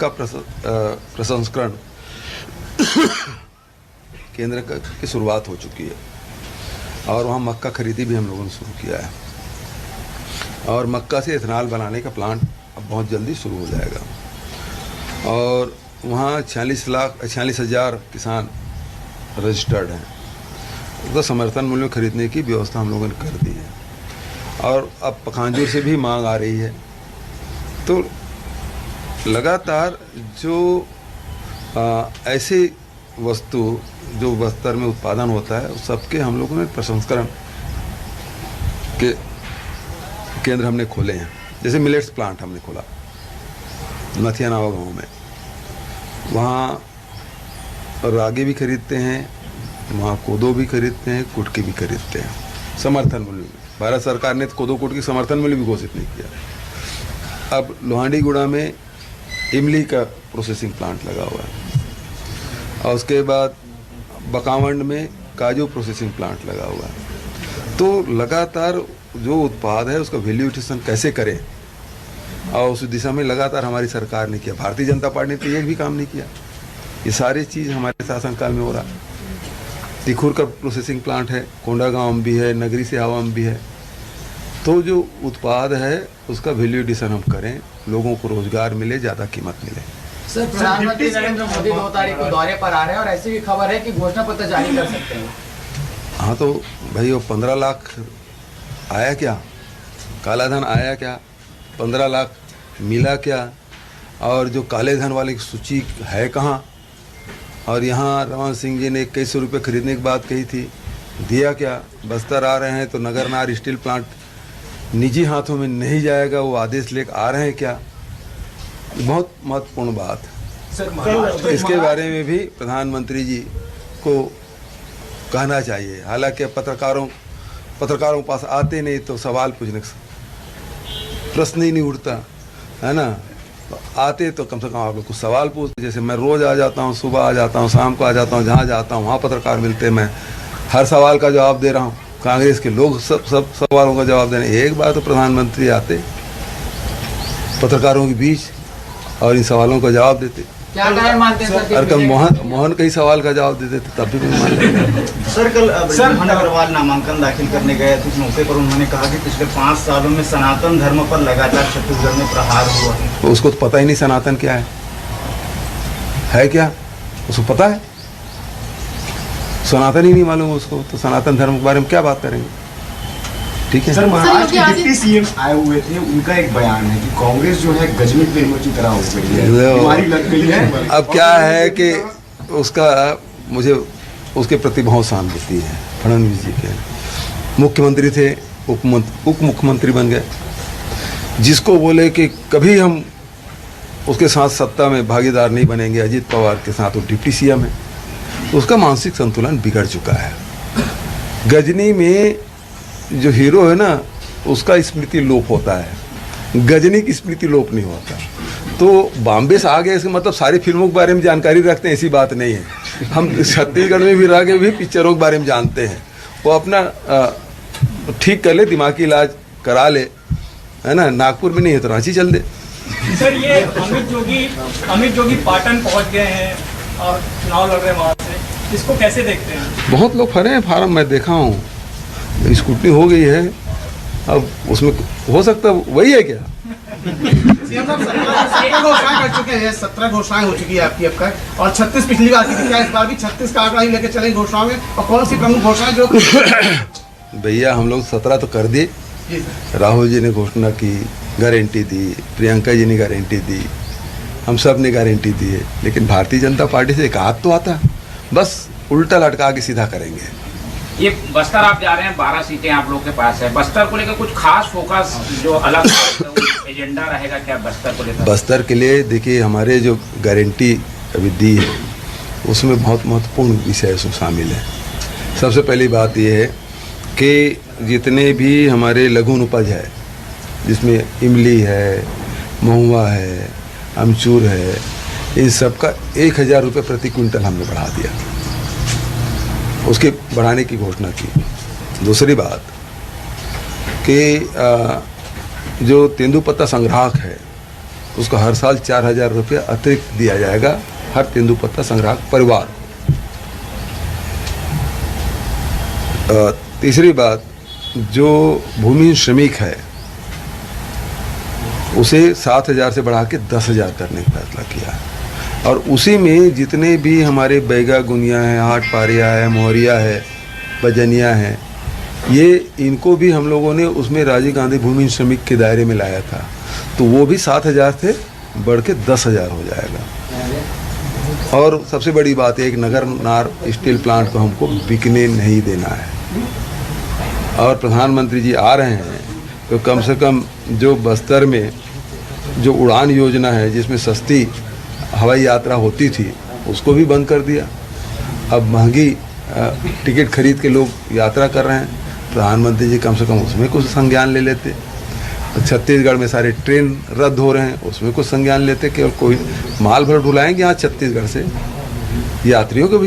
का प्रसंस्करण केंद्र की शुरुआत हो चुकी है और वहाँ मक्का खरीदी भी हम लोगों ने शुरू किया है और मक्का से इथेनॉल बनाने का प्लांट अब बहुत जल्दी शुरू हो जाएगा और वहाँ 46,00,000 किसान रजिस्टर्ड हैं। तो समर्थन मूल्य में खरीदने की व्यवस्था हम लोगों ने कर दी है और अब पखानजूर से भी मांग आ रही है। तो लगातार जो ऐसी वस्तु जो बस्तर में उत्पादन होता है उस सबके हम लोगों ने प्रसंस्करण के केंद्र हमने खोले हैं। जैसे मिलेट्स प्लांट हमने खोला नथिया नावा गाँव में, वहाँ रागी भी खरीदते हैं, वहाँ कोदो भी खरीदते हैं, कुटकी भी खरीदते हैं समर्थन मूल्य में। भारत सरकार ने कोदो कुटकी समर्थन मूल्य भी घोषित नहीं किया। अब लोहांडीगुड़ा में इमली का प्रोसेसिंग प्लांट लगा हुआ है और उसके बाद बकावंड में काजू प्रोसेसिंग प्लांट लगा हुआ है। तो लगातार जो उत्पाद है उसका वैल्यूएशन कैसे करें और उस दिशा में लगातार हमारी सरकार ने किया। भारतीय जनता पार्टी ने तो एक भी काम नहीं किया। ये सारी चीज़ हमारे शासनकाल में हो रहा है। तिखुर का प्रोसेसिंग प्लांट है, कोंडागांव में भी है, नगरी से हवा में भी है। तो जो उत्पाद है उसका वैल्यू एडिशन हम करें, लोगों को रोजगार मिले, ज़्यादा कीमत मिले। सर, प्रधानमंत्री नरेंद्र मोदी 2 तारीख को दौरे पर आ रहे हैं और ऐसी भी खबर है कि घोषणा पत्र जारी कर सकते हैं। हाँ तो भाई वो 15 लाख आया क्या, काला धन आया क्या, 15 लाख मिला क्या, और जो काले धन वाली सूची है कहाँ। और यहाँ रमन सिंह जी ने 2100 रुपये खरीदने की बात कही थी, दिया क्या। बस्तर आ रहे हैं तो नगरनार स्टील प्लांट निजी हाथों में नहीं जाएगा, वो आदेश लेकर आ रहे हैं क्या। बहुत महत्वपूर्ण बात है। इसके बारे में भी प्रधानमंत्री जी को कहना चाहिए। हालांकि पत्रकारों के पास आते नहीं तो सवाल पूछने का प्रश्न ही नहीं उठता है ना। तो आते तो कम से कम आप लोग कुछ सवाल पूछते। जैसे मैं रोज़ आ जाता हूँ, सुबह आ जाता हूँ, शाम को आ जाता हूँ, जहाँ जाता हूँ वहाँ पत्रकार मिलते हैं। मैं हर सवाल का जवाब दे रहा हूँ। कांग्रेस के लोग सब सवालों का जवाब दे रहे हैं। एक बार तो प्रधानमंत्री आते पत्रकारों के बीच और इन सवालों का जवाब देते। क्या कारण मानते हैं सर? और कल मोहन कई सवाल का जवाब दे देते तब भी नहीं मान लेंगे। सर, कल मोहन अग्रवाल नामांकन दाखिल करने गए थे। इस मौके पर उन्होंने कहा कि पिछले 5 सालों में सनातन धर्म पर लगातार छत्तीसगढ़ में प्रहार हुआ है। तो उसको तो पता ही नहीं सनातन क्या है क्या, उसको पता है? सनातन ही नहीं मालूम उसको, तो सनातन धर्म के बारे में क्या बात करेंगे। ठीक है सर, महाराष्ट्र के डिप्टी सीएम आए हुए थे, उनका एक बयान है कि कांग्रेस जो है गजनी फिल्मों की तरह हो गई है, बीमारी लग गई है। अब क्या है कि उसका मुझे उसके प्रति बहुत सहानुभूति है। फडणवीस जी के मुख्यमंत्री थे, उप मुख्यमंत्री बन गए। जिसको बोले कि कभी हम उसके साथ सत्ता में भागीदार नहीं बनेंगे, अजीत पवार के साथ, वो डिप्टी सीएम है, तो उसका मानसिक संतुलन बिगड़ चुका है। गजनी में जो हीरो है ना उसका स्मृति लोप होता है, गजनी की स्मृति लोप नहीं होता। तो बॉम्बे से आ गए इसका मतलब सारी फिल्मों के बारे में जानकारी रखते हैं, ऐसी बात नहीं है। हम छत्तीसगढ़ में भी रह के भी पिक्चरों के बारे में जानते हैं। वो अपना ठीक कर ले, दिमागी इलाज करा ले, है ना। नागपुर में नहीं है तो रांची चल दे। सर, ये अमित जोगी पाटन पहुंच गए हैं और चुनाव लड़ रहे हैं वहाँ से, इसको कैसे देखते हैं? बहुत लोग भरे हैं फार्म, मैं देखा हूँ, स्कूटनी हो गई है। अब उसमें हो सकता वही है क्या? सीएम साहब 17 घोषणाएं कर चुके हैं, 17 घोषणाएं हो चुकी है आपकी अब तक, और 36 पिछली बार की थी। क्या इस बार भी 36 का आंकड़ा ही लेकर चलेंगे घोषणाओं में? और कौन सी प्रमुख घोषणाएं जो भैया हम लोग 17 तो कर दिए। राहुल जी ने घोषणा की, गारंटी दी, प्रियंका जी ने गारंटी दी, हम सब ने गारंटी दी है। लेकिन भारतीय जनता पार्टी से एक हाथ तो आता, बस उल्टा लटका के सीधा करेंगे। ये बस्तर आप जा रहे हैं, 12 सीटें आप लोग के पास है। बस्तर को लेकर कुछ खास फोकस जो अलग एजेंडा रहेगा क्या बस्तर को लेकर? बस्तर के लिए देखिए, हमारे जो गारंटी अभी दी है उसमें बहुत महत्वपूर्ण विषय उसमें शामिल है। सबसे पहली बात यह है कि जितने भी हमारे लघु उपज है, जिसमें इमली है, महुआ है, अमचूर है, इन सब का 1000 रुपये प्रति क्विंटल हमने बढ़ा दिया, उसके बढ़ाने की घोषणा की। दूसरी बात कि जो तेंदुपत्ता संग्राहक है उसको हर साल 4,000 रुपया अतिरिक्त दिया जाएगा हर तेंदुपत्ता संग्राहक परिवार को। तीसरी बात, जो भूमिहीन श्रमिक है उसे 7,000 से बढ़ा के 10,000 करने का फैसला किया है। और उसी में जितने भी हमारे बैगा गुनिया है, हाट पारिया है, मोहरिया है, बजनिया है, ये इनको भी हम लोगों ने उसमें राजीव गांधी भूमिहीन श्रमिक के दायरे में लाया था, तो वो भी 7,000 से बढ़ के 10,000 हो जाएगा। और सबसे बड़ी बात है, एक नगर नार स्टील प्लांट को हमको बिकने नहीं देना है। और प्रधानमंत्री जी आ रहे हैं तो कम से कम जो बस्तर में जो उड़ान योजना है जिसमें सस्ती हवाई यात्रा होती थी उसको भी बंद कर दिया। अब महंगी टिकट खरीद के लोग यात्रा कर रहे हैं। प्रधानमंत्री जी कम से कम उसमें कुछ संज्ञान ले लेते। छत्तीसगढ़ में सारे ट्रेन रद्द हो रहे हैं, उसमें कुछ संज्ञान लेते। केवल कोई माल भर ढुलाएंगे यहाँ छत्तीसगढ़ से, यात्रियों को भी